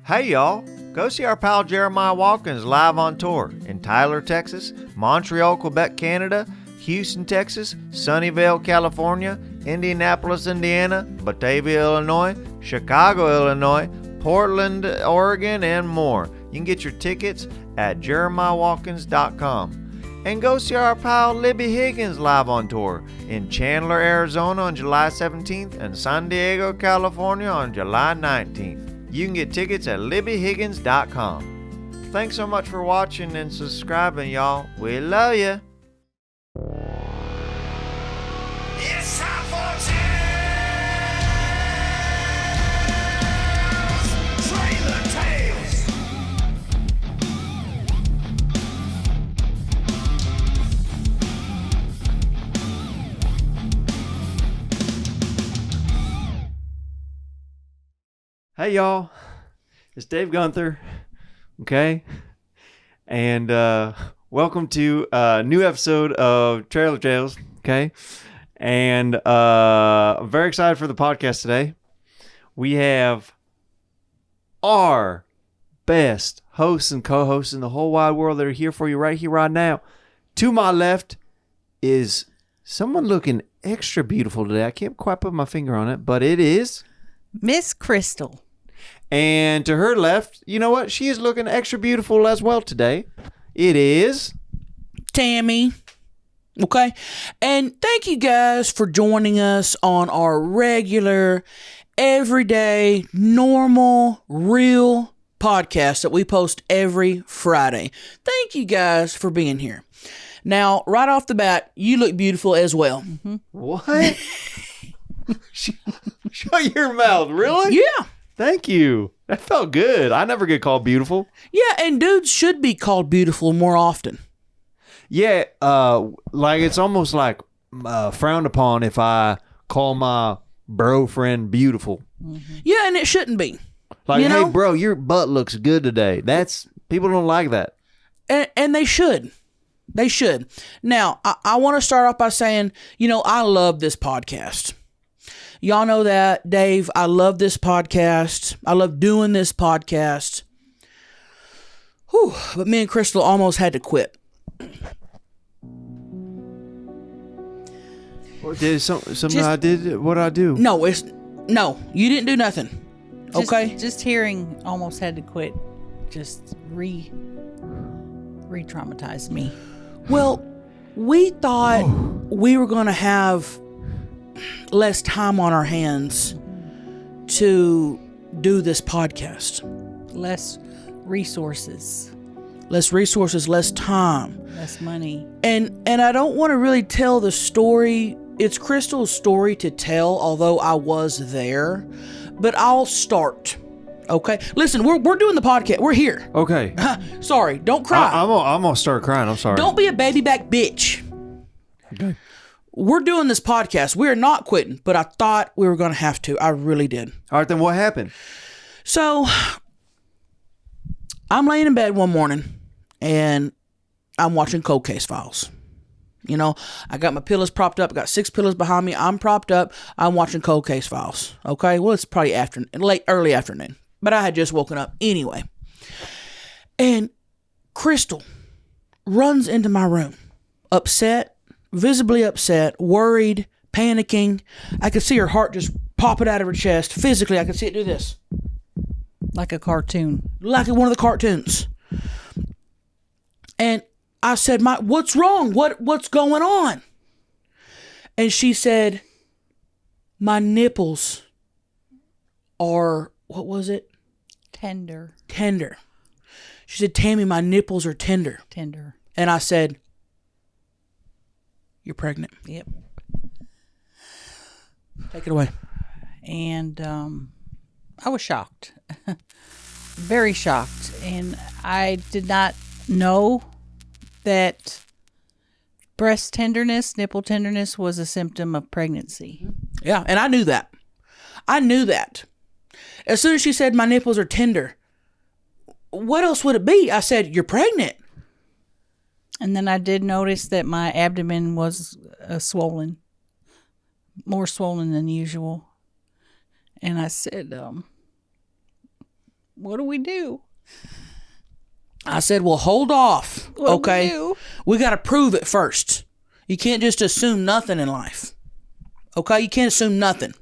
Hey y'all, go see our pal Jeremiah Watkins live on tour in Tyler, Texas, Montreal, Quebec, Canada, Houston, Texas, Sunnyvale, California, Indianapolis, Indiana, Batavia, Illinois, Chicago, Illinois, Portland, Oregon, and more. You can get your tickets at jeremiahwatkins.com. And go see our pal Libbie Higgins live on tour in Chandler, Arizona on July 17th and San Diego, California on July 19th. You can get tickets at LibbieHiggins.com. Thanks so much for watching and subscribing, y'all. We love you. It's time for Tales! Trailer Tales! Hey y'all, it's Dave Gunther, okay? And welcome to a new episode of Trailer Tales, okay? And I'm very excited for the podcast today. We have our best hosts and co-hosts in the whole wide world that are here for you right here, right now. To my left is someone looking extra beautiful today. I can't quite put my finger on it, but it is Miss Crystal. And to her left, you know what? She is looking extra beautiful as well today. It is Tammy. Okay. And thank you guys for joining us on our regular, everyday, normal, real podcast that we post every Friday. Thank you guys for being here. Now, right off the bat, you look beautiful as well. Mm-hmm. What? Shut your mouth. Really? Yeah. Thank you. That felt good. I never get called beautiful. Yeah, and dudes should be called beautiful more often. Yeah, like it's almost like frowned upon if I call my bro friend beautiful. Mm-hmm. Yeah, and it shouldn't be. Like, you hey, know? bro, your butt looks good today. That's people don't like that. And they should. They should. Now, I want to start off by saying, I love this podcast. Y'all know that, Dave. I love this podcast. I love doing this podcast. Whew, but me and Crystal almost had to quit. What did something I did? What I do? No, you didn't do nothing. Okay? Just hearing almost had to quit just re-traumatized me. Well, we thought we were going to have less time on our hands to do this podcast. Less resources. Less resources, less time. Less money. And I don't want to really tell the story. It's Crystal's story to tell, although I was there. But I'll start. Okay? Listen, we're doing the podcast. We're here. Okay. Sorry, don't cry. I'm gonna start crying. I'm sorry. Don't be a baby back bitch. Okay. We're doing this podcast. We're not quitting, but I thought we were going to have to. I really did. All right, then what happened? So, I'm laying in bed one morning, and I'm watching Cold Case Files. I got my pillows propped up. I got 6 pillows behind me. I'm propped up. I'm watching Cold Case Files. Okay? Well, it's probably early afternoon. But I had just woken up anyway. And Crystal runs into my room, upset, visibly upset, worried, panicking. I could see her heart just popping out of her chest. Physically, I could see it do this. Like a cartoon. Like one of the cartoons. And I said, what's wrong? What's going on? And she said, my nipples are, what was it? Tender. She said, Tammy, my nipples are tender. And I said, you're pregnant. Yep. Take it away. And I was shocked. Very shocked. And I did not know that breast tenderness, nipple tenderness was a symptom of pregnancy. Yeah, and I knew that. As soon as she said my nipples are tender, what else would it be? I said, you're pregnant. And then I did notice that my abdomen was swollen, more swollen than usual. And I said, What do we do? I said, well, hold off. What do we okay. do? We got to prove it first. You can't just assume nothing in life. Okay? You can't assume nothing.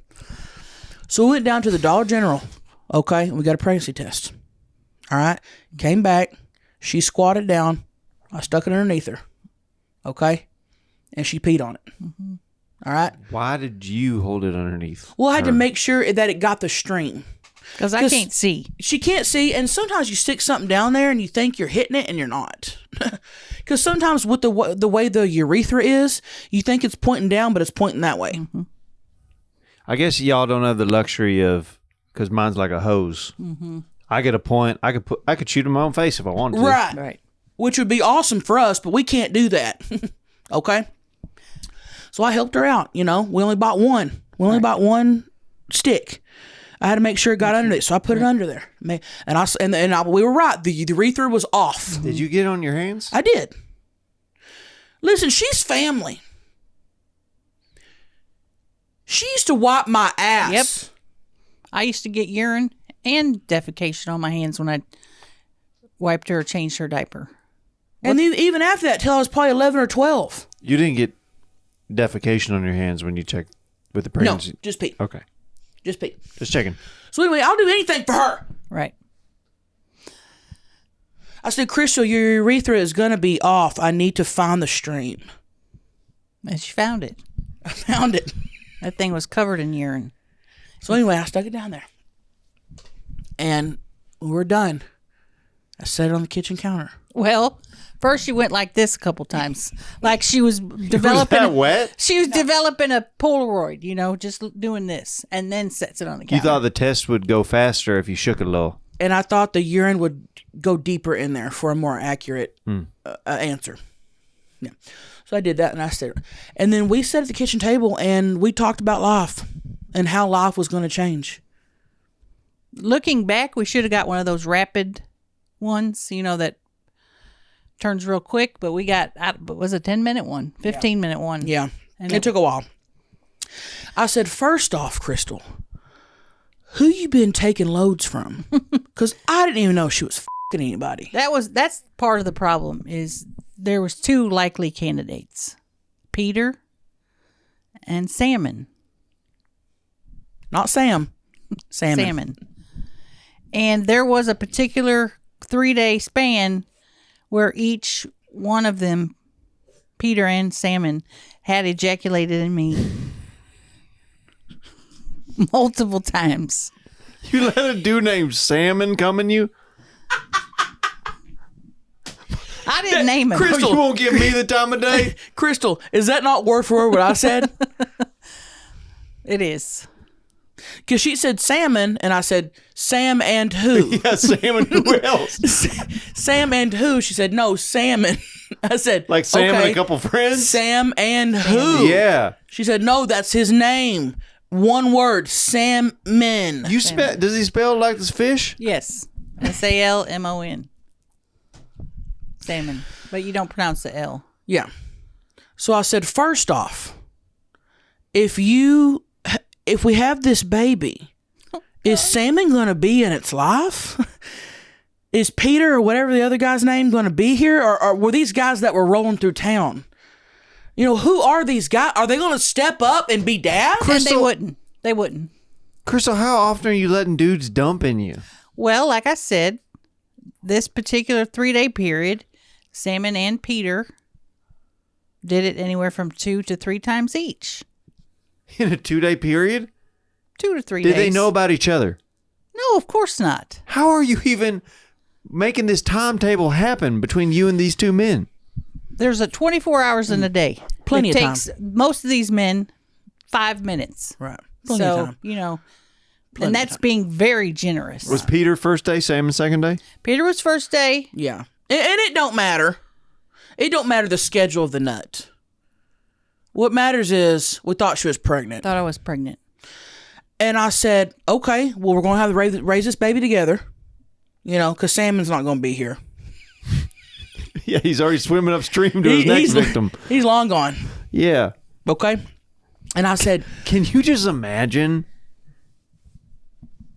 So we went down to the Dollar General. Okay? And we got a pregnancy test. All right? Came back. She squatted down. I stuck it underneath her. Okay? And she peed on it. Mm-hmm. All right? Why did you hold it underneath? Well, I had to make sure that it got the stream. Because I can't see. She can't see, and sometimes you stick something down there and you think you're hitting it and you're not. Because sometimes with the way the urethra is, you think it's pointing down, but it's pointing that way. Mm-hmm. I guess y'all don't have the luxury of, because mine's like a hose. Mm-hmm. I get a point. I could shoot in my own face if I wanted to. Right. Which would be awesome for us, but we can't do that. Okay? So I helped her out, We only bought one. We only bought one stick. I had to make sure it got under it, so I put it under there. And we were right. The urethra was off. Did you get on your hands? I did. Listen, she's family. She used to wipe my ass. Yep. I used to get urine and defecation on my hands when I wiped her or changed her diaper. And then even after that, till I was probably 11 or 12. You didn't get defecation on your hands when you checked with the pregnancy? No, just pee. Okay. Just pee. Just checking. So anyway, I'll do anything for her. Right. I said, Crystal, your urethra is going to be off. I need to find the stream. And she found it. I found it. That thing was covered in urine. So anyway, I stuck it down there. And we were done. I set it on the kitchen counter. Well, first she went like this a couple times. Like she was developing. Was that wet? She was developing a Polaroid, just doing this. And then sets it on the counter. You thought the test would go faster if you shook it a little. And I thought the urine would go deeper in there for a more accurate answer. Yeah. So I did that, and I said, and then we sat at the kitchen table and we talked about life and how life was going to change. Looking back, we should have got one of those rapid ones, that turns real quick. But we got, was a 10-minute one, 15-minute one. Yeah, and it took a while. I said, first off, Crystal, who you been taking loads from? Because I didn't even know she was f***ing anybody. That's part of the problem is there was two likely candidates, Peter and Salmon. Not Sam. Salmon. And there was a particular 3-day span where each one of them, Peter and Salmon, had ejaculated in me multiple times. You let a dude named Salmon come in you? I didn't name him. Crystal, you won't give me the time of day? Crystal, is that not word for word what I said? It is. Because she said salmon, and I said, Sam and who? Yeah, Sam and who else? Sam and who? She said, no, salmon. I said, Like Sam okay, and a couple friends? Sam and who? Yeah. She said, no, that's his name. One word, salmon. Does he spell like this fish? Yes. Salmon. Salmon. But you don't pronounce the L. Yeah. So I said, first off, if we have this baby, is Salmon going to be in its life? Is Peter or whatever the other guy's name going to be here? Or were these guys that were rolling through town? Who are these guys? Are they going to step up and be dads? Crystal, and they wouldn't. Crystal, how often are you letting dudes dump in you? Well, like I said, this particular 3-day period, Salmon and Peter did it anywhere from 2 to 3 times each. In a 2-day period? 2 to 3 days. Did they know about each other? No, of course not. How are you even making this timetable happen between you and these two men? There's 24 hours in a day. Plenty of time. It takes most of these men 5 minutes. Right. Plenty of time. And that's being very generous. Was Peter first day, Sam second day? Peter was first day. Yeah. And it don't matter. It don't matter the schedule of the nut. What matters is we thought she was pregnant. Thought I was pregnant. And I said, okay, well, we're going to have to raise this baby together, because Salmon's not going to be here. Yeah, he's already swimming upstream to his next victim. He's long gone. Yeah. Okay. And I said, can you just imagine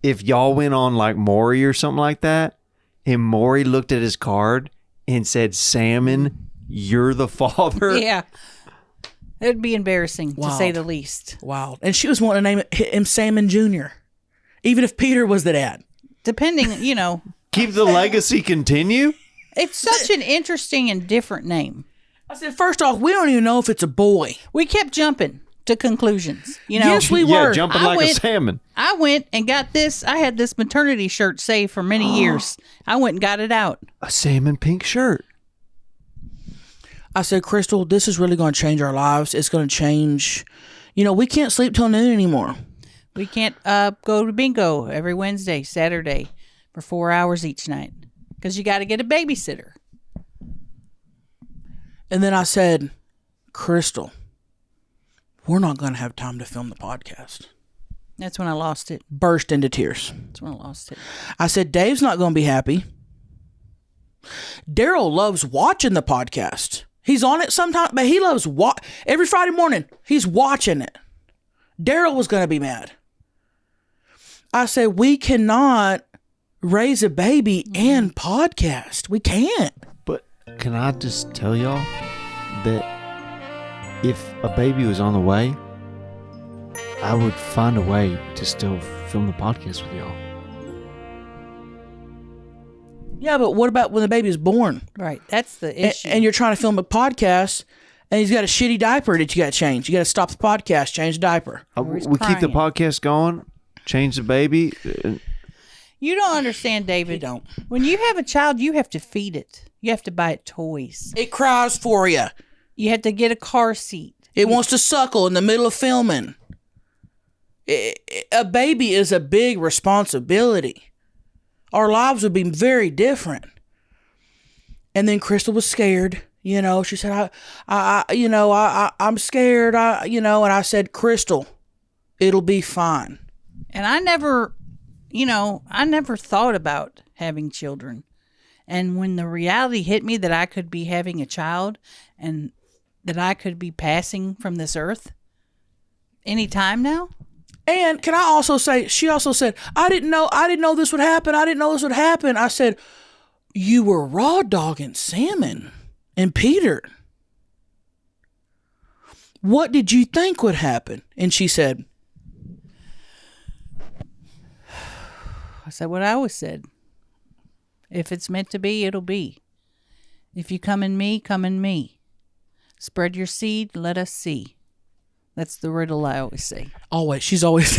if y'all went on like Maury or something like that, and Maury looked at his card and said, Salmon, you're the father. Yeah. It would be embarrassing, to say Wild. the least. Wow. And she was wanting to name him Salmon Jr., even if Peter was the dad. Depending, you know, Keep the legacy continue? it's such an interesting and different name. I said, first off, we don't even know if it's a boy. We kept jumping to conclusions. You know, Yes, we Yeah, were. jumping I like a went- salmon. I went and got this. I had this maternity shirt saved for many years. I went and got it out. A salmon pink shirt. I said, Crystal, this is really going to change our lives. It's going to change. You know, we can't sleep till noon anymore. We can't go to bingo every Wednesday, Saturday for 4 hours each night because you got to get a babysitter. And then I said, Crystal, we're not going to have time to film the podcast. That's when I lost it. Burst into tears. That's when I lost it. I said, Dave's not going to be happy. Daryl loves watching the podcast. He's on it sometimes, but he loves every Friday morning. He's watching it. Daryl was going to be mad. I said, we cannot raise a baby and podcast. We can't. But can I just tell y'all that if a baby was on the way, I would find a way to still film the podcast with y'all. Yeah, but what about when the baby is born? Right. That's the issue. And you're trying to film a podcast and he's got a shitty diaper that you got to change. You got to stop the podcast, change the diaper. he's We keep the crying. podcast going, change the baby. You don't understand, David. You don't. When you have a child, you have to feed it. You have to buy it toys. It cries for you. You have to get a car seat. It wants to suckle in the middle of filming. A baby is a big responsibility. Our lives would be very different. And then Crystal was scared. You know, she said, I'm scared. And I said, Crystal, it'll be fine. And I never thought about having children. And when the reality hit me that I could be having a child and that I could be passing from this earth any time now. And can I also say, she also said, I didn't know this would happen. I said, you were raw dogging Salmon and Peter. What did you think would happen? And she said, I said what I always said. If it's meant to be, it'll be. If you come in me, come in me. Spread your seed, let us see. That's the riddle I always say. always, she's always,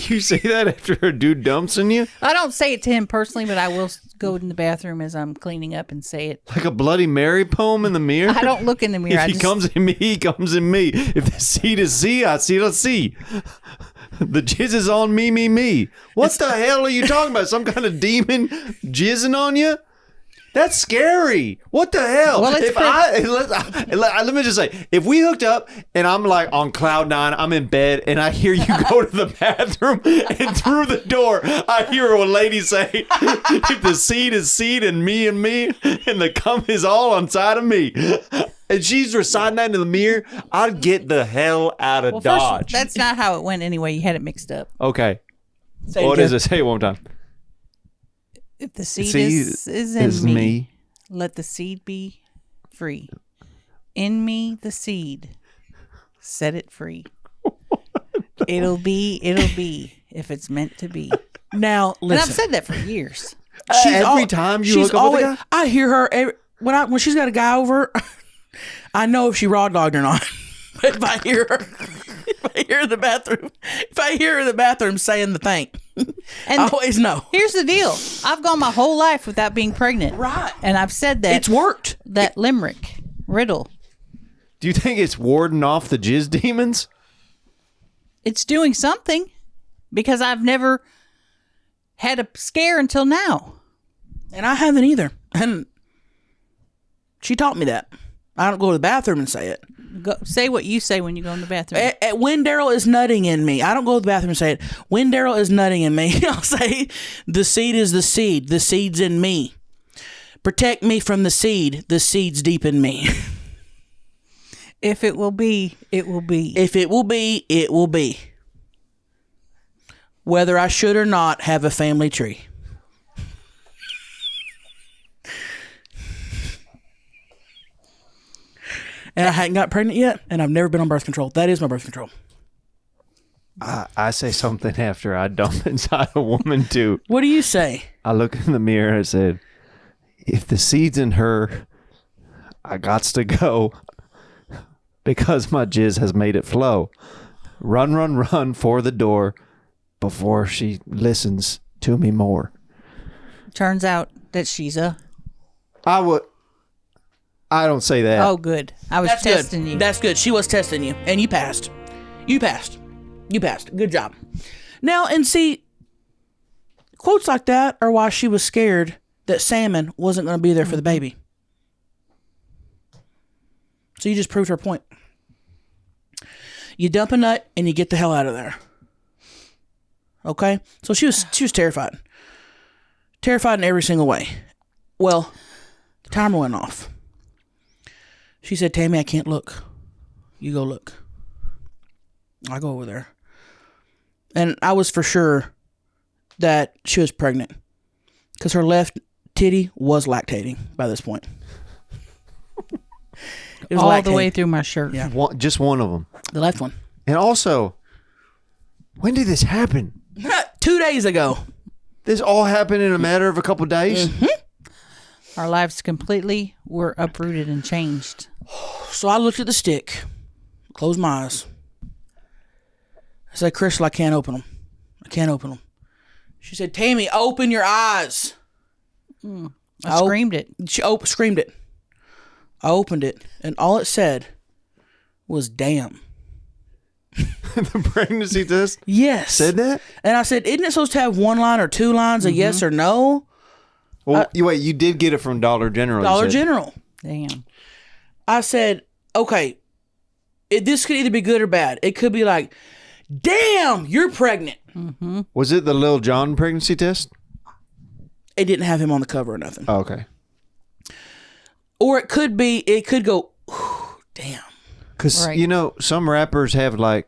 You say that after a dude dumps on you? I don't say it to him personally, but I will go in the bathroom as I'm cleaning up and say it. Like a Bloody Mary poem in the mirror? I don't look in the mirror. If he comes in me, he comes in me. If the seed is C, I see the C. The jizz is on me, me, me. What the hell are you talking about? Some kind of demon jizzing on you? That's scary. What the hell? Well, it's let me just say, if we hooked up and I'm like on cloud nine, I'm in bed and I hear you go to the bathroom and through the door, I hear a lady say, if the seed is seed and me and the cum is all inside of me. And she's reciting that in the mirror, I'd get the hell out of Dodge. That's not how it went anyway. You had it mixed up. Okay. Say it What again. is it? Say it one more time. If the seed Seed is in me, let the seed be free. In me, the seed. Set it free. It'll be if it's meant to be. now And I've listen. said that for years. Every time you hook up with a guy? I hear her when she's got a guy over. I know if she raw dogged or not. But if I hear her in the bathroom saying the thing, And I always know. here's the deal. I've gone my whole life without being pregnant. Right. And I've said that. It's worked. That limerick, riddle. Do you think it's warding off the jizz demons? It's doing something because I've never had a scare until now. And I haven't either. And she taught me that. I don't go to the bathroom and say it. Go, say what you say when you go in the bathroom. When Daryl is nutting in me, I don't go to the bathroom and say it. When Daryl is nutting in me, I'll say, the seed is the seed. The seed's in me. Protect me from the seed. The seed's deep in me. If it will be, it will be. If it will be, it will be. whether I should or not have a family tree. And I hadn't got pregnant yet, and I've never been on birth control. That is my birth control. I say something after I dump inside a woman too. What do you say? I look in the mirror and I said, if the seed's in her, I gots to go because my jizz has made it flow. Run, run, run for the door before she listens to me more. Turns out that she's a... I don't say that. Oh, good. I was testing you. That's good. She was testing you, and you passed. You passed. Good job. Now, and see, quotes like that are why she was scared that salmon wasn't going to be there for the baby. So you just proved her point. You dump a nut and you get the hell out of there. Okay? So she was terrified. Terrified in every single way. Well, the timer went off. She said, Tammy, I can't look. You go look. I go over there. And I was for sure that she was pregnant because her left titty was lactating by this point. It was all lactating. the way through my shirt. Yeah. Just one of them. The left one. And also, when did this happen? 2 days ago. This all happened in a matter of a couple days? Mm-hmm. Our lives completely were uprooted and changed. So I looked at the stick, closed my eyes. I said, Crystal, I can't open them. I can't open them. She said, Tammy, open your eyes. I screamed it. She screamed it. I opened it, and all it said was, damn. The pregnancy test Yes. said that? And I said, isn't it supposed to have one line or two lines, a yes or no? Well, you did get it from Dollar General. Dollar General. Damn. I said, okay, this could either be good or bad. It could be like, damn, you're pregnant. Mm-hmm. Was it the Lil Jon pregnancy test? It didn't have him on the cover or nothing. Oh, okay. Or it could go, damn. Because, Right. some rappers have like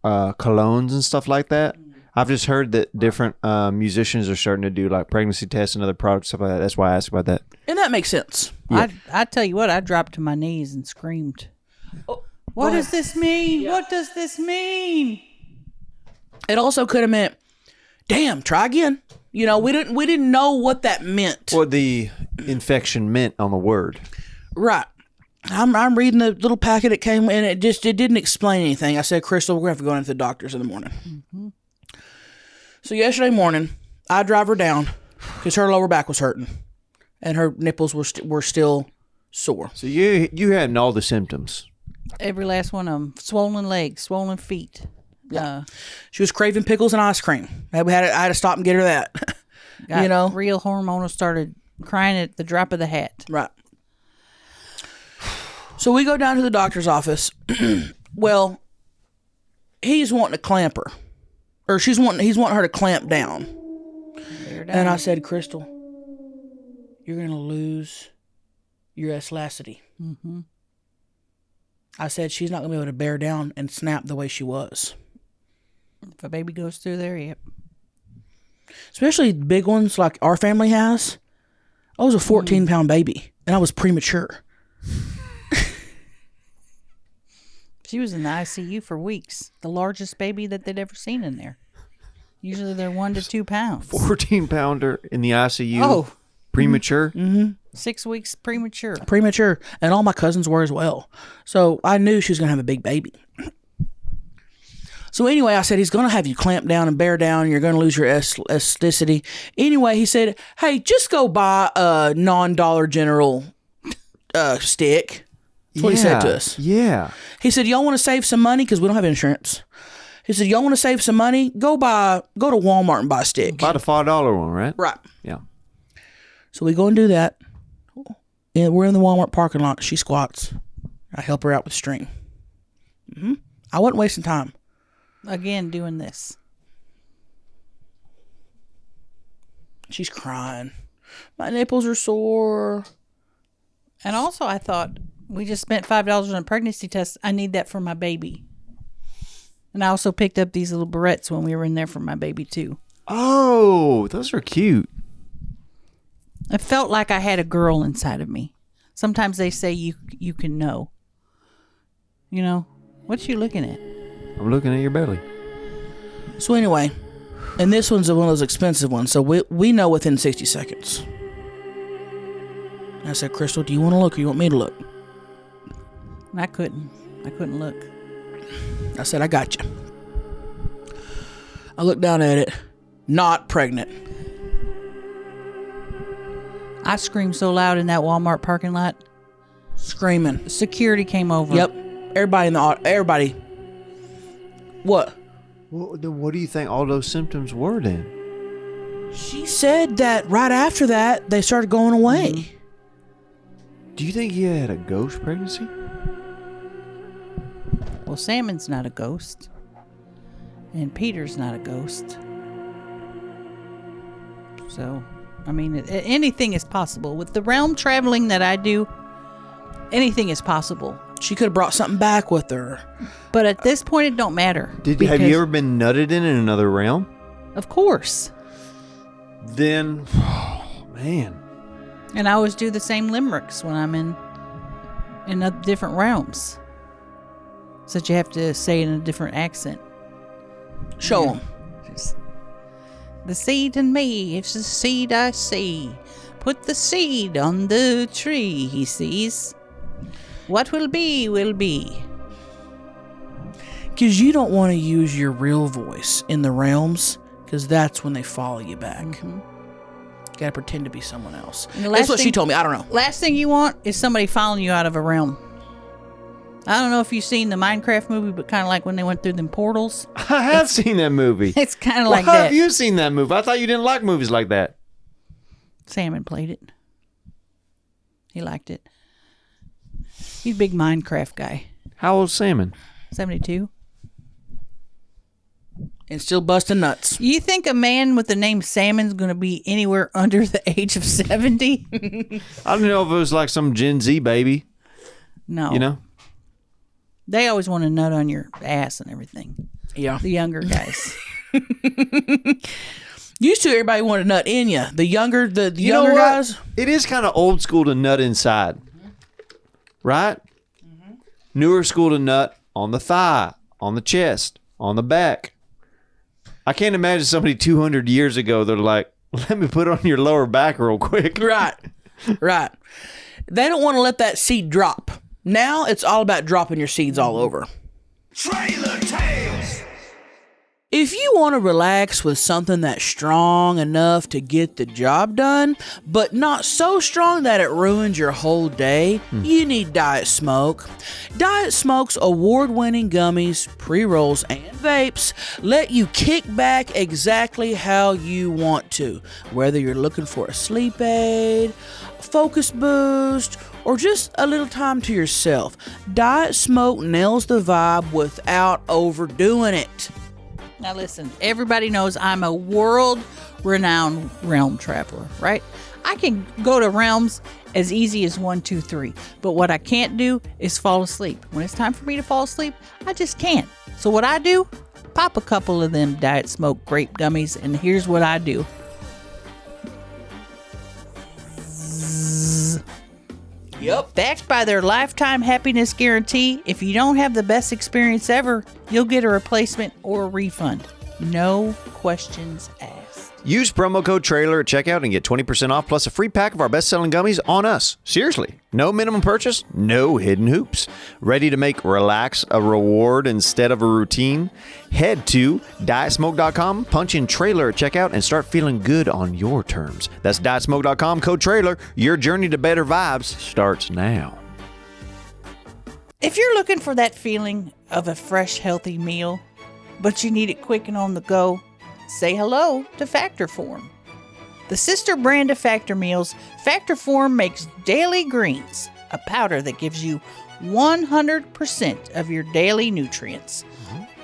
colognes and stuff like that. I've just heard that different musicians are starting to do like pregnancy tests and other products, stuff like that. That's why I asked about that. And that makes sense. Yeah. I tell you what, I dropped to my knees and screamed. Oh, What does this mean? What does this mean? It also could have meant, damn, try again. We didn't know what that meant. What the infection meant on the word. Right. I'm reading the little packet it came in. It didn't explain anything. I said, Crystal, we're going to have to go into the doctor's in the morning. Mm-hmm. So yesterday morning, I drive her down because her lower back was hurting and her nipples were still sore. So you had all the symptoms. Every last one of them. Swollen legs, swollen feet. Yeah. She was craving pickles and ice cream. I had to stop and get her that. Got real hormonal, started crying at the drop of the hat. Right. So we go down to the doctor's office. Well, he's wanting to clamp her. Or he's wanting her to clamp down. And I said, Crystal, you're going to lose your elasticity. Mm-hmm. I said, she's not going to be able to bear down and snap the way she was. If a baby goes through there, yep. Especially big ones like our family has. I was a 14-pound baby, and I was premature. She was in the ICU for weeks. The largest baby that they'd ever seen in there. Usually they're 1 to 2 pounds. 14-pounder in the ICU. Oh. Premature. Mm-hmm. 6 weeks premature. Premature. And all my cousins were as well. So I knew she was going to have a big baby. So anyway, I said, he's going to have you clamp down and bear down. You're going to lose your elasticity. Anyway, he said, hey, just go buy a non-Dollar General stick. That's what he said to us. Yeah. He said, y'all want to save some money? Because we don't have insurance. He said, y'all want to save some money? Go to Walmart and buy a stick. Buy the $5 one, right? Right. Yeah. So we go and do that. And we're in the Walmart parking lot. She squats. I help her out with string. Mm-hmm. I wasn't wasting time. Again, doing this. She's crying. My nipples are sore. And also, I thought, we just spent $5 on a pregnancy test. I need that for my baby. And I also picked up these little barrettes when we were in there for my baby, too. Oh, those are cute. It felt like I had a girl inside of me. Sometimes they say you can know. You know, what you looking at? I'm looking at your belly. So anyway, and this one's one of those expensive ones, so we know within 60 seconds. I said, Crystal, do you want to look or you want me to look? And I couldn't look. I said, I got you. I looked down at it. Not pregnant. I screamed so loud in that Walmart parking lot. Screaming. Security came over. Yep. Everybody. What? What do you think all those symptoms were then? She said that right after that, they started going away. Mm-hmm. Do you think he had a ghost pregnancy? Well, Salmon's not a ghost. And Peter's not a ghost. So, I mean, anything is possible. With the realm traveling that I do, anything is possible. She could have brought something back with her. But at this point, it don't matter. Have you ever been nutted in another realm? Of course. Then, oh, man. And I always do the same limericks when I'm in different realms. So that you have to say it in a different accent. Show them. The seed in me, it's the seed I see. Put the seed on the tree, he sees. What will be, will be. Because you don't want to use your real voice in the realms, because that's when they follow you back. Mm-hmm. You gotta pretend to be someone else. And That's what she told me. I don't know. Last thing you want is somebody following you out of a realm. I don't know if you've seen the Minecraft movie, but kind of like when they went through them portals. I have seen that movie. It's kind of like How that. have you seen that movie? I thought you didn't like movies like that. Salmon played it. He liked it. He's a big Minecraft guy. How old's Salmon? 72. And still busting nuts. You think a man with the name Salmon's going to be anywhere under the age of 70? I don't know if it was like some Gen Z baby. No. You know? They always want to nut on your ass and everything. Yeah. The younger guys. Used to, everybody wanted to nut in you. The younger, the You know younger what? guys. It is kind of old school to nut inside. Right? Mm-hmm. Newer school to nut on the thigh, on the chest, on the back. I can't imagine somebody 200 years ago, they're like, let me put on your lower back real quick. Right. Right. They don't want to let that seed drop. Now it's all about dropping your seeds all over. Trailer Tales. If you want to relax with something that's strong enough to get the job done, but not so strong that it ruins your whole day, you need Diet Smoke. Diet Smoke's award-winning gummies, pre-rolls, and vapes let you kick back exactly how you want to. Whether you're looking for a sleep aid, a focus boost, or just a little time to yourself, Diet Smoke nails the vibe without overdoing it. Now listen, everybody knows I'm a world-renowned realm traveler, right? I can go to realms as easy as 1, 2, 3. But what I can't do is fall asleep. When it's time for me to fall asleep, I just can't. So what I do, pop a couple of them Diet Smoke grape gummies, and here's what I do. Yep. Backed by their lifetime happiness guarantee, if you don't have the best experience ever, you'll get a replacement or a refund. No questions asked. Use promo code TRAILER at checkout and get 20% off plus a free pack of our best-selling gummies on us. Seriously. No minimum purchase, no hidden hoops. Ready to make relax a reward instead of a routine? Head to dietsmoke.com, punch in TRAILER at checkout, and start feeling good on your terms. That's dietsmoke.com, code TRAILER. Your journey to better vibes starts now. If you're looking for that feeling of a fresh, healthy meal, but you need it quick and on the go, say hello to Factor Form. The sister brand of Factor Meals, Factor Form makes daily greens, a powder that gives you 100% of your daily nutrients.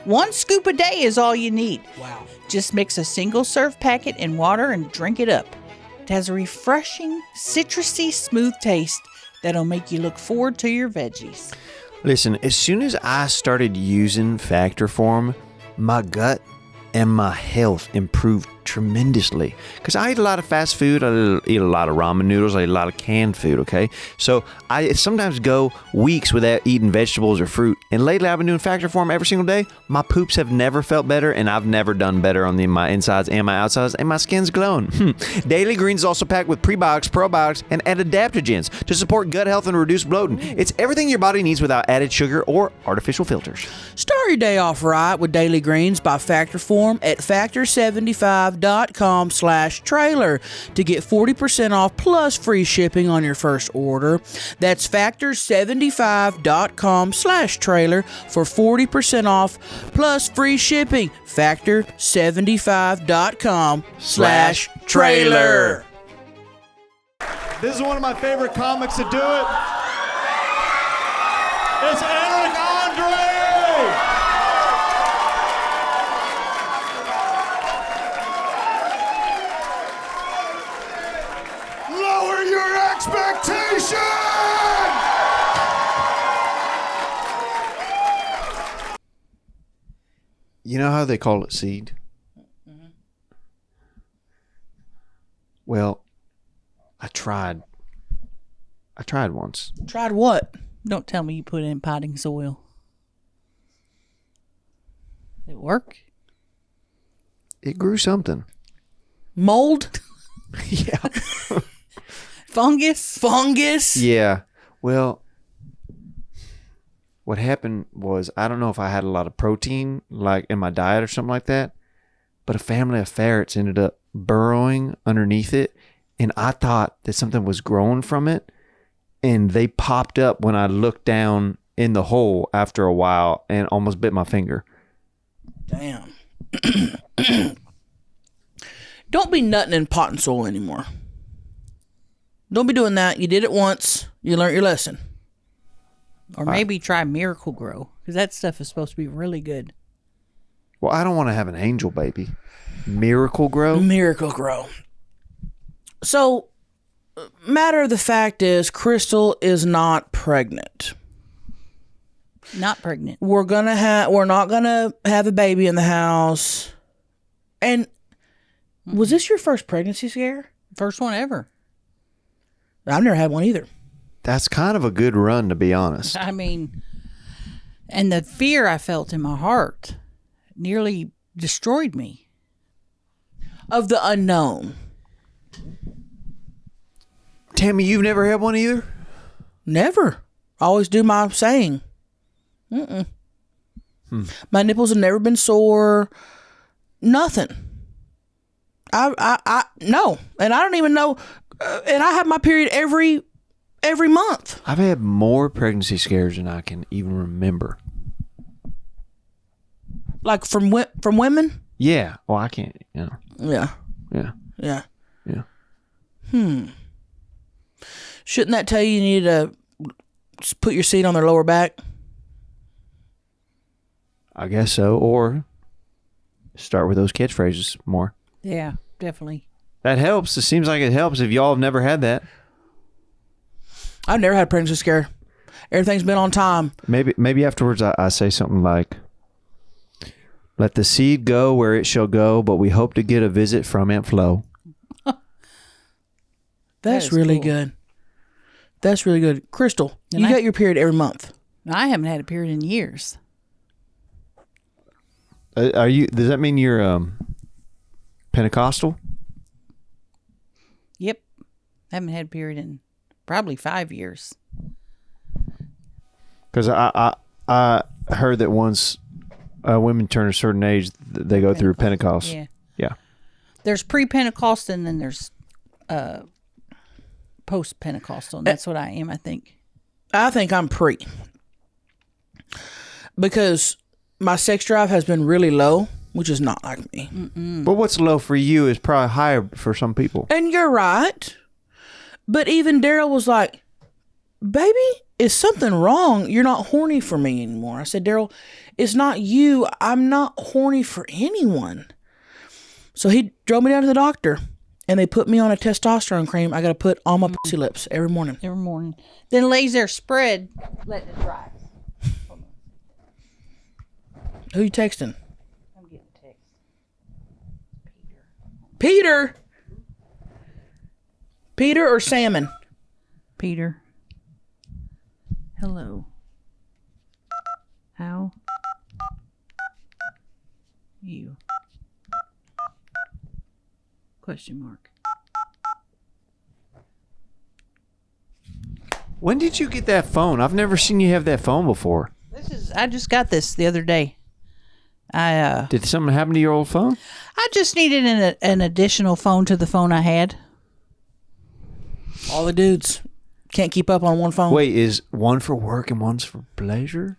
1 scoop a day is all you need. Wow. Just mix a single serve packet in water and drink it up. It has a refreshing, citrusy, smooth taste that'll make you look forward to your veggies. Listen, as soon as I started using Factor Form, my gut and my health improved tremendously. Because I eat a lot of fast food, I eat a lot of ramen noodles, I eat a lot of canned food, okay? So I sometimes go weeks without eating vegetables or fruit. And lately I've been doing Factor Form every single day. My poops have never felt better, and I've never done better on my insides and my outsides, and my skin's glowing. Daily Greens is also packed with prebiotics, probiotics, and adaptogens to support gut health and reduce bloating. It's everything your body needs without added sugar or artificial filters. Start your day off right with Daily Greens by Factor Form at factor75.com/trailer to get 40% off plus free shipping on your first order. That's factor75.com/trailer for 40% off plus free shipping. Factor75.com/trailer. This is one of my favorite comics to do it. It's Eric Andre! Lower your expectation! You know how they call it seed? Mm-hmm. Well, I tried once. Tried what? Don't tell me you put it in potting soil. It work? It grew something. Mold? Yeah. Fungus? Fungus? Yeah. Well, what happened was, I don't know if I had a lot of protein like in my diet or something like that, but a family of ferrets ended up burrowing underneath it, and I thought that something was growing from it, and they popped up when I looked down in the hole after a while and almost bit my finger. Damn. Don't be nutting in pot and soil anymore. Don't be doing that. You did it once. You learned your lesson. Or maybe try Miracle Grow, because that stuff is supposed to be really good. Well, I don't want to have an angel baby. Miracle Grow? Miracle Grow. So, matter of the fact is, Crystal is not pregnant. Not pregnant. We're not gonna have a baby in the house. And was this your first pregnancy scare? First one ever. I've never had one either. That's kind of a good run, to be honest. I mean, and the fear I felt in my heart nearly destroyed me. Of the unknown. Tammy, you've never had one either? Never. Always do my saying. My nipples have never been sore. Nothing. I no. And I don't even know. And I have my period every month. I've had more pregnancy scares than I can even remember. Like from women? Yeah. Well, I can't, you know. Yeah. Yeah. Yeah. Yeah. Shouldn't that tell you need to put your seat on their lower back? I guess so. Or start with those catchphrases more. Yeah, definitely. That helps. It seems like it helps if y'all have never had that. I've never had a pregnancy scare. Everything's been on time. Maybe afterwards I say something like, "Let the seed go where it shall go, but we hope to get a visit from Aunt Flo." That's That is really cool. good. That's really good. Crystal, And you I- got your period every month. I haven't had a period in years. Are you? Does that mean you're Pentecostal? Yep. Haven't had a period in probably 5 years. Because I heard that once women turn a certain age, they go through Pentecost. Yeah. Yeah. There's pre-Pentecostal and then there's post-Pentecostal. And that's what I am, I think. I think I'm pre. Because my sex drive has been really low, which is not like me. But what's low for you is probably higher for some people. And you're right. But even Daryl was like, "Baby, is something wrong? You're not horny for me anymore." I said, "Daryl, it's not you. I'm not horny for anyone." So he drove me down to the doctor, and they put me on a testosterone cream I got to put on my pussy lips every morning. Every morning. Then lays there spread, letting it dry. Who you texting? I'm getting a text. Peter? Peter or Salmon? Peter. Hello. How? You. Question mark. When did you get that phone? I've never seen you have that phone before. I just got this the other day. Did something happen to your old phone? I just needed an additional phone to the phone I had. All the dudes can't keep up on one phone. Wait, is one for work and one's for pleasure?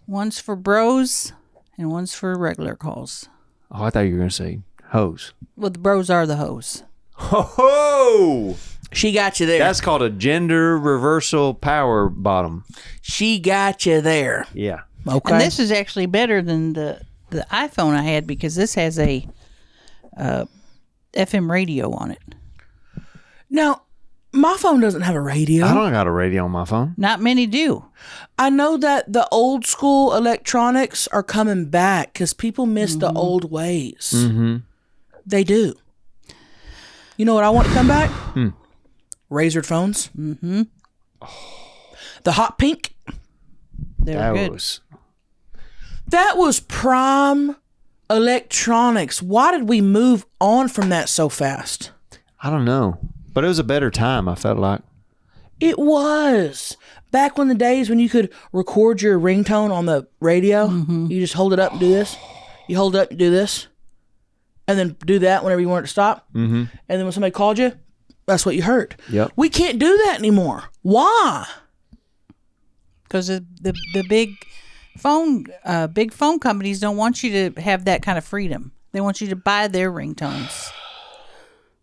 One's for bros and one's for regular calls. Oh, I thought you were going to say hose. Well, the bros are the hoes. Ho ho! She got you there. That's called a gender reversal power bottom. She got you there. Yeah. Okay. And this is actually better than the iPhone I had because this has a FM radio on it. Now, my phone doesn't have a radio. I don't got a radio on my phone. Not many do. I know that the old school electronics are coming back because people miss the old ways. Mm-hmm. They do. You know what I want to come back? Razored phones. Mm-hmm. The hot pink. They're good. That was prime electronics. Why did we move on from that so fast? I don't know. But it was a better time, I felt like. It was. Back when the days when you could record your ringtone on the radio, you just hold it up and do this. You hold it up and do this. And then do that whenever you want it to stop. Mm-hmm. And then when somebody called you, that's what you heard. Yep. We can't do that anymore. Why? Because the big phone companies don't want you to have that kind of freedom. They want you to buy their ringtones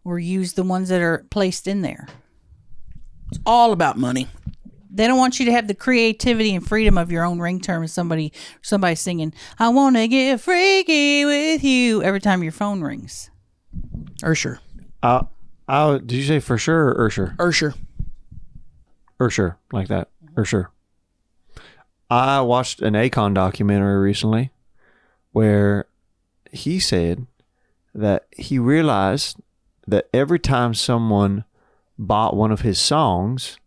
or use the ones that are placed in there. It's all about money. They don't want you to have the creativity and freedom of your own ringtone. Somebody singing, "I want to get freaky with you" every time your phone rings. Ursher. Did you say for sure or Ursher? Ursher. Ursher, like that. Ursher. I watched an Akon documentary recently where he said that he realized that every time someone bought one of his songs,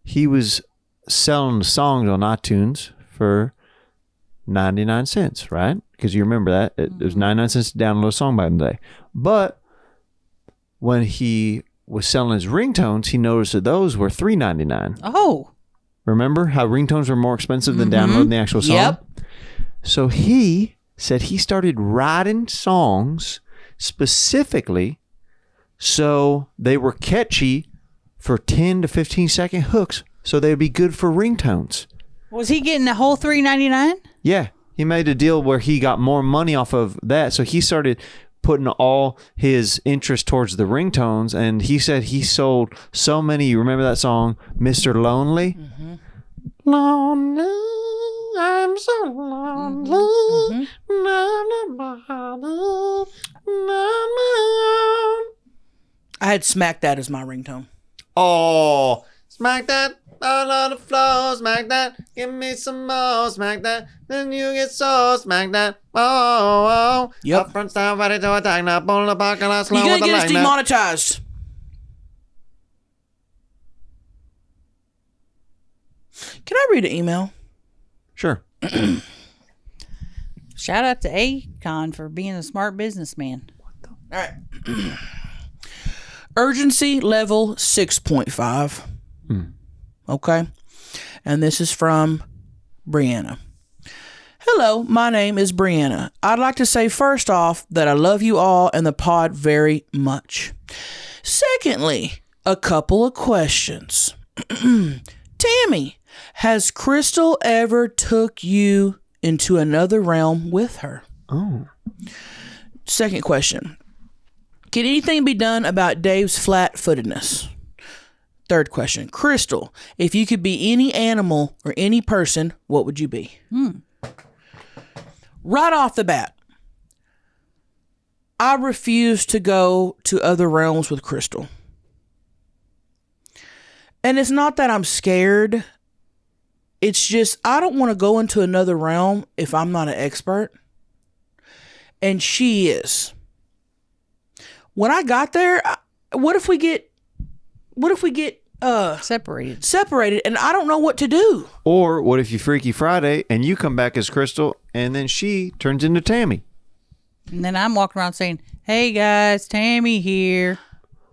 he was selling the songs on iTunes for 99 cents, right? Because you remember that. It was 99 cents to download a song back in the day. But when he was selling his ringtones, he noticed that those were $3.99. Oh. Remember how ringtones were more expensive than downloading the actual song? Yep. So he said he started writing songs specifically so they were catchy for 10 to 15 second hooks so they'd be good for ringtones. Was he getting the whole $3.99? Yeah. He made a deal where he got more money off of that. So he started putting all his interest towards the ringtones, and he said he sold so many. You remember that song, Mr. Lonely? Mm-hmm. Lonely, I'm so lonely. I had Smack That as my ringtone. Oh, smack that all on the floor, smack that, give me some more, smack that, then you get so smack that. Oh. Yep. Up front, stand ready to attack, now pull the back and I slow You're with going the to get us leg now. demonetized. Can I read an email? Sure. Shout out to Akon for being a smart businessman. All right. Urgency level 6.5. Okay. And this is from Brianna. Hello, my name is Brianna. I'd like to say first off that I love you all and the pod very much. Secondly, a couple of questions. Tammy, has Crystal ever took you into another realm with her? Oh. Second question. Can anything be done about Dave's flat-footedness? Third question. Crystal, if you could be any animal or any person, what would you be? Right off the bat, I refuse to go to other realms with Crystal. And it's not that I'm scared. It's just, I don't want to go into another realm if I'm not an expert. And she is. When I got there, what if we get separated and I don't know what to do? Or what if you Freaky Friday and you come back as Crystal and then she turns into Tammy? And then I'm walking around saying, hey guys, Tammy here.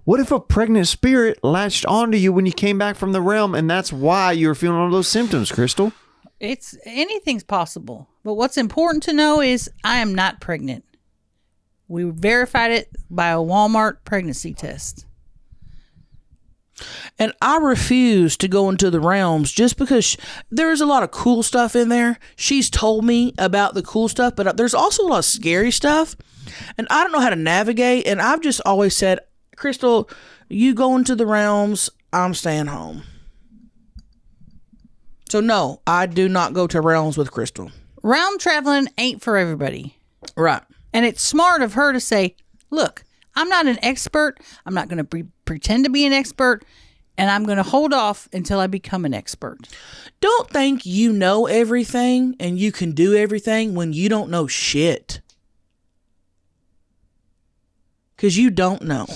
What if a pregnant spirit latched onto you when you came back from the realm and that's why you were feeling all those symptoms, Crystal? Anything's possible. But what's important to know is I am not pregnant. We verified it by a Walmart pregnancy test. And I refuse to go into the realms just because there's a lot of cool stuff in there. She's told me about the cool stuff, but there's also a lot of scary stuff. And I don't know how to navigate. And I've just always said, Crystal, you go into the realms, I'm staying home. So no, I do not go to realms with Crystal. Realm traveling ain't for everybody. Right. And it's smart of her to say, look, I'm not an expert. I'm not going to pretend to be an expert. And I'm going to hold off until I become an expert. Don't think you know everything and you can do everything when you don't know shit. Because you don't know.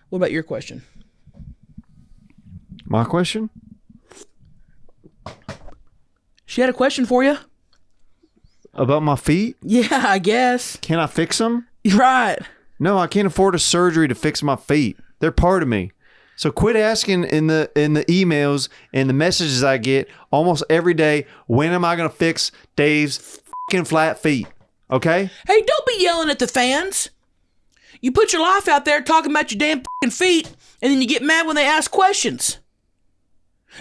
What about your question? My question? She had a question for you. About my feet? Yeah, I guess. Can I fix them? Right. No, I can't afford a surgery to fix my feet. They're part of me. So quit asking in the emails and the messages I get almost every day, when am I going to fix Dave's fucking flat feet? Okay? Hey, don't be yelling at the fans. You put your life out there talking about your damn fucking feet, and then you get mad when they ask questions.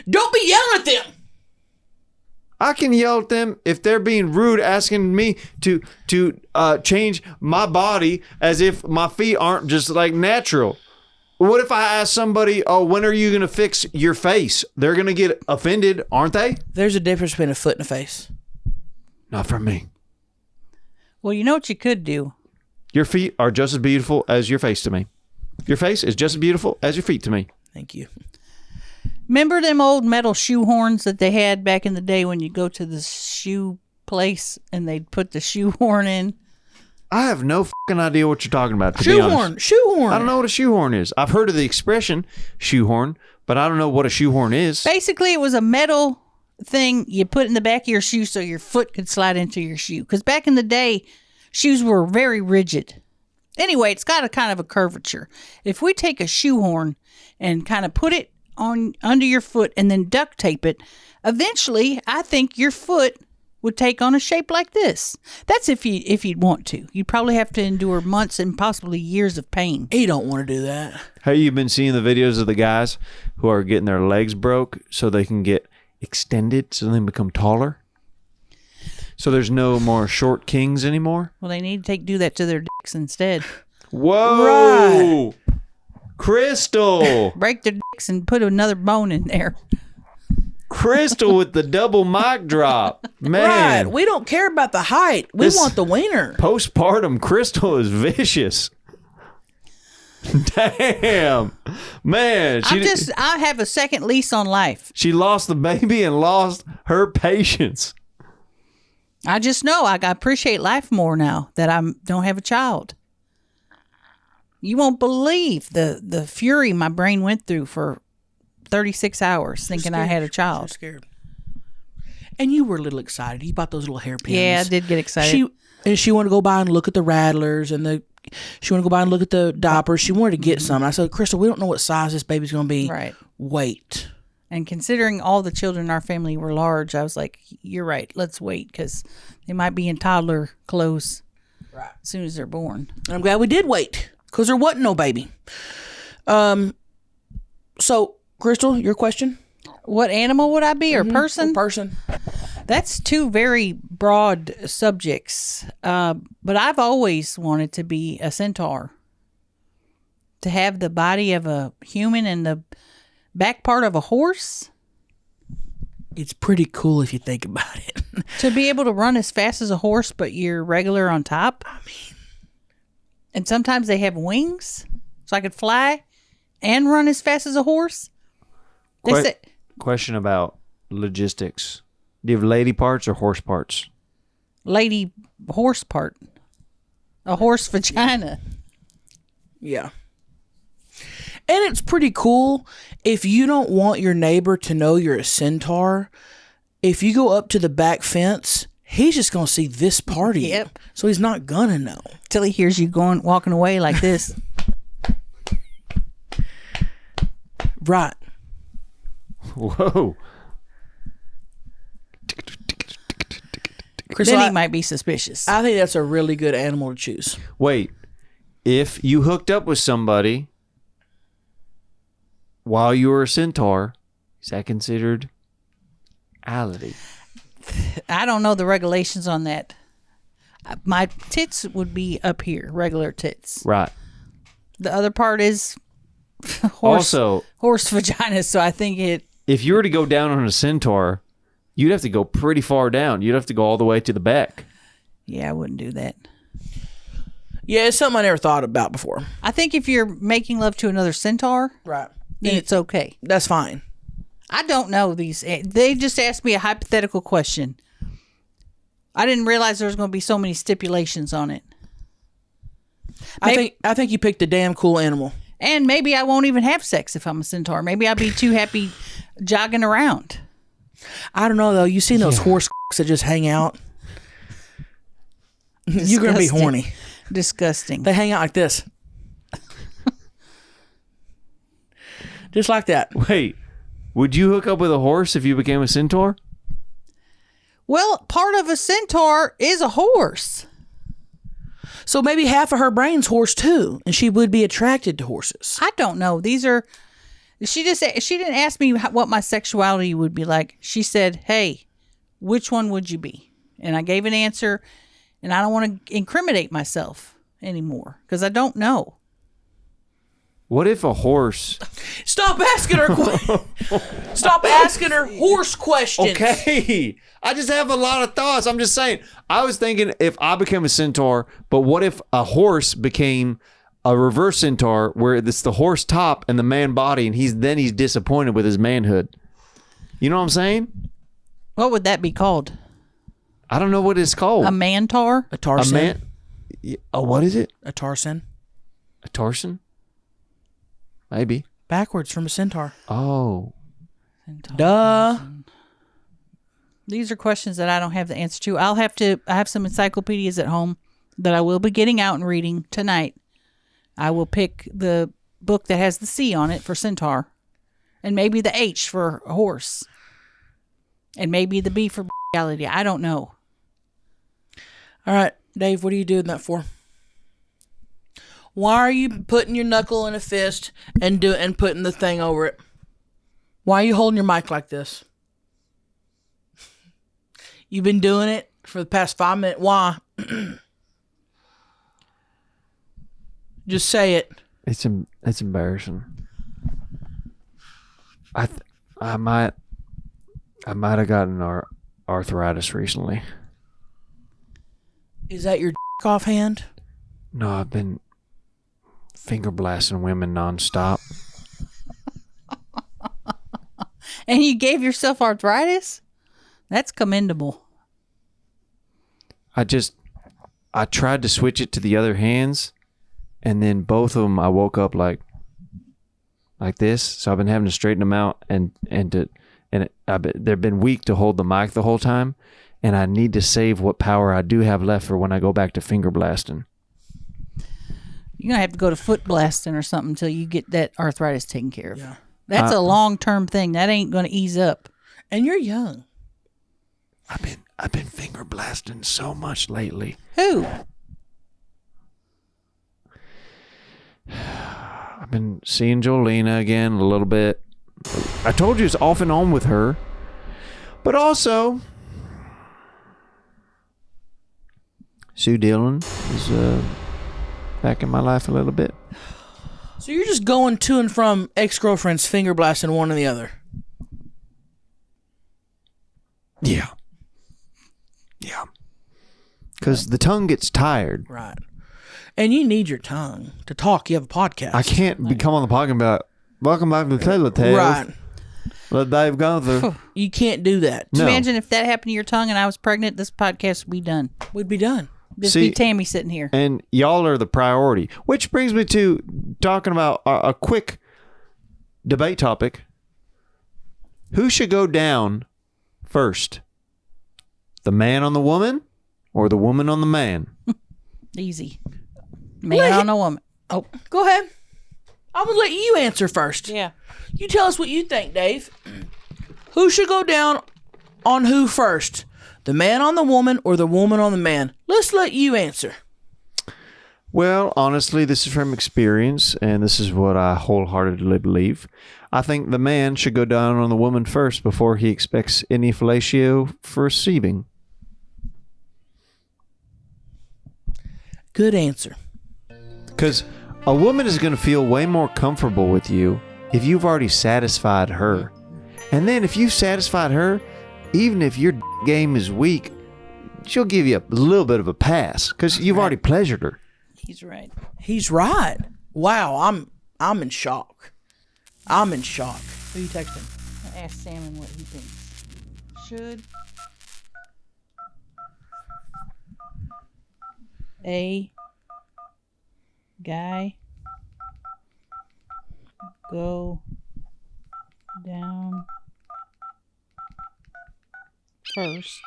Don't be yelling at them. I can yell at them if they're being rude, asking me to change my body as if my feet aren't just like natural. What if I ask somebody, oh, when are you going to fix your face? They're going to get offended, aren't they? There's a difference between a foot and a face. Not for me. Well, you know what you could do? Your feet are just as beautiful as your face to me. Your face is just as beautiful as your feet to me. Thank you. Remember them old metal shoe horns that they had back in the day when you go to the shoe place and they'd put the shoe horn in? I have no fucking idea what you're talking about, to be honest. Shoehorn. I don't know what a shoehorn is. I've heard of the expression shoehorn, but I don't know what a shoehorn is. Basically, it was a metal thing you put in the back of your shoe so your foot could slide into your shoe. Because back in the day, shoes were very rigid. Anyway, it's got a kind of a curvature. If we take a shoehorn and kind of put it on under your foot and then duct tape it, eventually, I think your foot would take on a shape like this. That's if you'd want to. You'd probably have to endure months and possibly years of pain. You don't want to do that. Have you been seeing the videos of the guys who are getting their legs broke so they can get extended so they can become taller? So there's no more short kings anymore? Well, they need to do that to their dicks instead. Whoa! Right. Crystal! Break their dicks and put another bone in there. Crystal with the double mic drop. Man. Right. We don't care about the height. We want the wiener. Postpartum Crystal is vicious. Damn. Man. I have a second lease on life. She lost the baby and lost her patience. I just know I appreciate life more now that I don't have a child. You won't believe the fury my brain went through for 36 hours thinking I had a child. Scared. And you were a little excited. You bought those little hairpins. Yeah, I did get excited. She wanted to go by and look at the rattlers and she wanted to go by and look at the diapers. She wanted to get some. I said, Crystal, we don't know what size this baby's going to be. Right. Wait. And considering all the children in our family were large, I was like, you're right. Let's wait because they might be in toddler clothes as soon as they're born. And I'm glad we did wait because there wasn't no baby. So, Crystal, your question? What animal would I be or person? Person. That's two very broad subjects. But I've always wanted to be a centaur. To have the body of a human and the back part of a horse. It's pretty cool if you think about it. To be able to run as fast as a horse, but you're regular on top. I mean. And sometimes they have wings, so I could fly and run as fast as a horse. Question about logistics? Do you have lady parts or horse parts? Lady horse part. A horse vagina. Yeah. And it's pretty cool if you don't want your neighbor to know you're a centaur. If you go up to the back fence, he's just going to see this party. Yep. So he's not going to know. Till he hears you walking away like this. Right. Whoa. Chris, Then he might be suspicious. I think that's a really good animal to choose. Wait. If you hooked up with somebody while you were a centaur, is that considered ality? I don't know the regulations on that. My tits would be up here, regular tits. Right. The other part is horse vagina, so I think if you were to go down on a centaur, you'd have to go pretty far down. You'd have to go all the way to the back. Yeah, I wouldn't do that. Yeah, it's something I never thought about before. I think if you're making love to another centaur, Right. then it's okay. That's fine. I don't know these. They just asked me a hypothetical question. I didn't realize there was going to be so many stipulations on it. I think you picked a damn cool animal. And maybe I won't even have sex if I'm a centaur. Maybe I'll be too happy jogging around. I don't know, though. You seen those horse that just hang out? You're going to be horny. Disgusting. They hang out like this. Just like that. Wait, would you hook up with a horse if you became a centaur? Well, part of a centaur is a horse. So maybe half of her brain's horse, too, and she would be attracted to horses. I don't know. She didn't ask me what my sexuality would be like. She said, hey, which one would you be? And I gave an answer, and I don't want to incriminate myself anymore because I don't know. What if a horse... Stop asking her Stop asking her horse questions. Okay. I just have a lot of thoughts. I'm just saying. I was thinking if I became a centaur, but what if a horse became a reverse centaur where it's the horse top and the man body, and he's disappointed with his manhood? You know what I'm saying? What would that be called? I don't know what it's called. A mantar? A tarsen. What is it? A tarsen. A tarsen? Maybe. Backwards from a centaur. Oh. Duh. These are questions that I don't have the answer to. I have some encyclopedias at home that I will be getting out and reading tonight. I will pick the book that has the C on it for centaur, and maybe the H for horse, and maybe the B for bestiality. I don't know. All right, Dave, what are you doing that for? Why are you putting your knuckle in a fist and putting the thing over it? Why are you holding your mic like this? You've been doing it for the past 5 minutes. Why? Just say it. It's embarrassing. I might have gotten arthritis recently. Is that your offhand? No, I've been finger blasting women nonstop. And you gave yourself arthritis? That's commendable. I tried to switch it to the other hands, and then both of them I woke up like this. So I've been having to straighten them out, they've been weak to hold the mic the whole time, and I need to save what power I do have left for when I go back to finger blasting. You're going to have to go to foot blasting or something until you get that arthritis taken care of. Yeah. That's a long-term thing. That ain't going to ease up. And you're young. I've been finger blasting so much lately. Who? I've been seeing Jolena again a little bit. I told you it's off and on with her. But also, Sue Dillon is back in my life a little bit. So you're just going to and from ex-girlfriends finger blasting one and the other? Yeah. Yeah. Because the tongue gets tired. Right. And you need your tongue to talk. You have a podcast. I can't come on the podcast and be like, welcome back to Taylor Tales. Right. Let Dave Gunther. You can't do that. No. Imagine if that happened to your tongue and I was pregnant, this podcast would be done. We'd be done. Just See- be Tammy sitting here. And y'all are the priority. Which brings me to talking about a quick debate topic. Who should go down first? The man on the woman or the woman on the man? Easy. Man on a woman. Oh, Go ahead. I'm going to let you answer first. yeah. You tell us what you think, Dave. Who should go down on who first? The man on the woman or the woman on the man? Let's let you answer. Well, honestly, this is from experience, and this is what I wholeheartedly believe. I think the man should go down on the woman first before he expects any fellatio for receiving. Good answer. Because a woman is going to feel way more comfortable with you if you've already satisfied her. And then if you've satisfied her, even if your game is weak, she'll give you a little bit of a pass because you've already pleasured her. He's right. He's right. Wow, I'm in shock. I'm in shock. Who you texting? I asked Salmon what he thinks. Should a guy go down first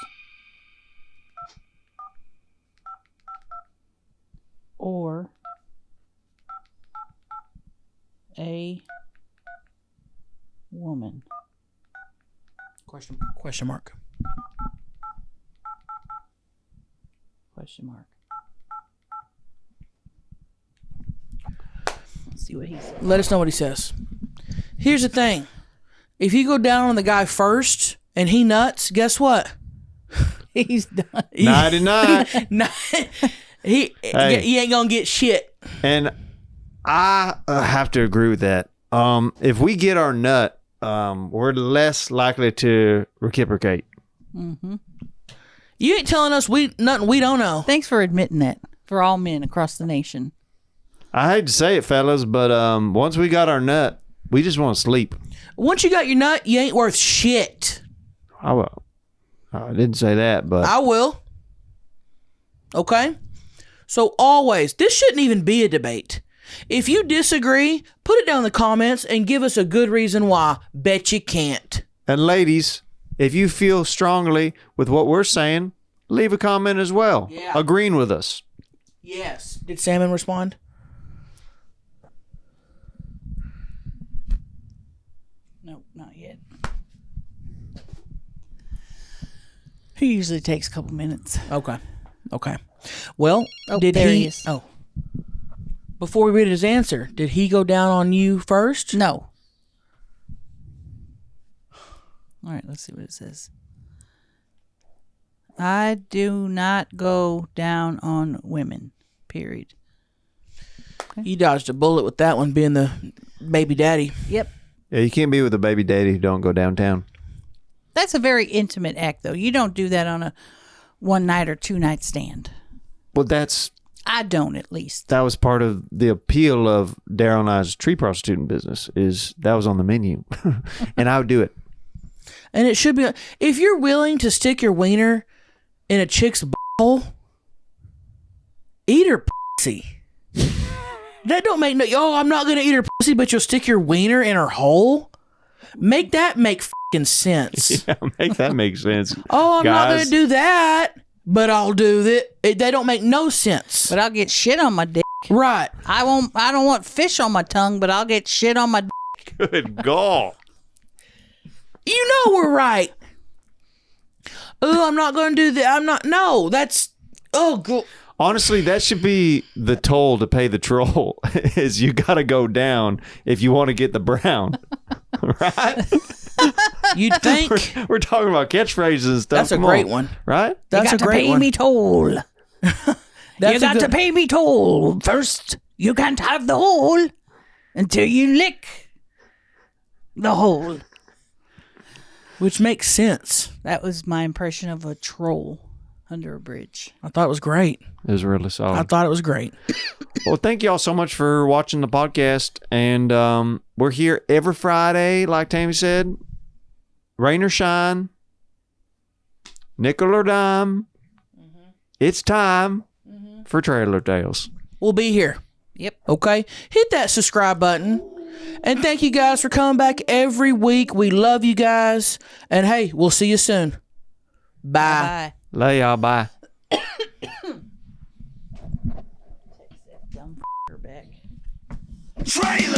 or a woman? Question mark. Question mark. Let's see what he says. Let us know what he says. Here's the thing. If you go down on the guy first and he nuts, guess what? He's done. Nighty night. He ain't gonna get shit. And I have to agree with that. If we get our nut, we're less likely to reciprocate. You ain't telling us nothing we don't know. Thanks for admitting that for all men across the nation. I hate to say it, fellas, but once we got our nut, we just want to sleep. Once you got your nut, you ain't worth shit. I didn't say that, but I will. Okay? So always, this shouldn't even be a debate. If you disagree, put it down in the comments and give us a good reason why. Bet you can't. and ladies, if you feel strongly with what we're saying, leave a comment as well, Yeah. agreeing with us. Yes. Did Salmon respond? Nope, not yet. He usually takes a couple minutes. Okay. Well, Oh, did there he? he is. Oh. Before we read his answer, did he go down on you first? No. All right, let's see what it says. I do not go down on women, period. You dodged a bullet with that one, being the baby daddy. Yep. Yeah, you can't be with a baby daddy who don't go downtown. That's a very intimate act, though. You don't do that on a one night or 2 night stand. Well, I don't, at least. that was part of the appeal of Daryl and I's tree prostituting business, is that was on the menu. And I would do it. And it should be, if you're willing to stick your wiener in a chick's hole, eat her pussy. That don't make no, I'm not going to eat her pussy, but you'll stick your wiener in her hole? Make that make fucking sense. Yeah, make that make sense. Oh, I'm not guys. going to do that, but I'll do that. They don't make no sense. But I'll get shit on my dick. Right. I don't want fish on my tongue, but I'll get shit on my dick. Good God. You know we're right. Oh, I'm not going to do that. I'm not. No, that's. Oh, God. Honestly, that should be the toll to pay the troll, is you got to go down if you want to get the brown. Right? You'd think. We're talking about catchphrases and stuff. That's a Come great on. one. Right? That's you a got to great pay one. me toll. That's You got a to good- pay me toll. First, you can't have the hole until you lick the hole. Which makes sense. That was my impression of a troll under a bridge. I thought it was great. It was really solid. I thought it was great. Well, thank you all so much for watching the podcast. And we're here every Friday, like Tammy said. rain or shine, nickel or dime, it's time for Trailer Tales. We'll be here. Yep. Okay? Hit that subscribe button. And thank you guys for coming back every week. We love you guys. And hey, we'll see you soon. Bye. Bye. Love y'all. Bye. Dumb back. Trailer